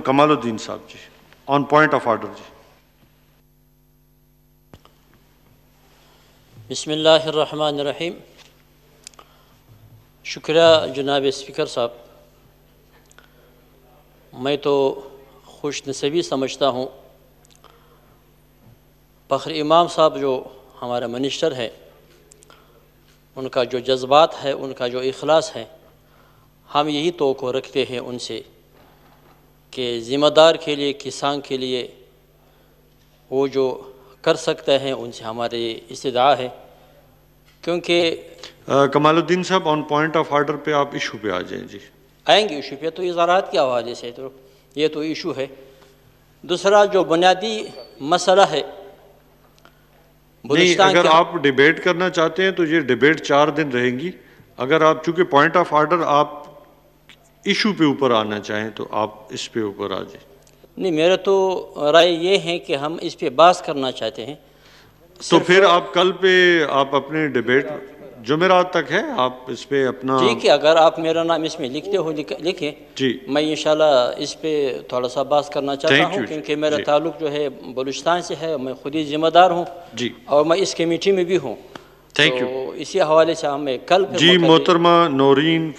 کمال الدین صاحب جی on point of order جی. بسم اللہ الرحمن الرحیم. شکریہ جناب اسپیکر صاحب. میں تو خوش نصیبی سمجھتا ہوں فخر امام صاحب جو ہمارا منسٹر ہے ان کا جو جذبات ہے ان کا جو اخلاص ہے ہم یہی توقع رکھتے ہیں ان سے کہ ذمہ دار کے لیے کسان کے لیے وہ جو کر سکتے ہیں ان سے ہماری استدعا ہے کیونکہ کمال الدین صاحب آن پوائنٹ آف آرڈر پہ آپ ایشو پہ آ جائیں جی. آئیں گے ایشو پہ تو زراعت کے حوالے سے تو یہ تو ایشو ہے. دوسرا جو بنیادی مسئلہ ہے نہیں اگر آپ ڈیبیٹ کرنا چاہتے ہیں تو یہ ڈیبیٹ 4 دن رہیں گی. اگر آپ چونکہ پوائنٹ آف آرڈر آپ ایشو پہ اوپر آنا چاہیں تو آپ اس پہ اوپر آ جائیں. نہیں میرا تو رائے یہ ہے کہ ہم اس پہ بحث کرنا چاہتے ہیں. تو پھر آپ کل پہ آپ اپنے ڈیبیٹ جمعرات تک ہے آپ اس پہ اپنا ٹھیک ہے اگر آپ میرا نام اس میں لکھتے ہو لکھیں جی میں انشاءاللہ اس پہ تھوڑا سا بحث کرنا چاہتا ہوں کیونکہ میرا تعلق جو ہے بلوچستان سے ہے میں خود ہی ذمہ دار ہوں جی اور میں اس کمیٹی میں بھی ہوں. Thank you. تو اسی حوالے سے ہمیں کل جی محترمہ نورین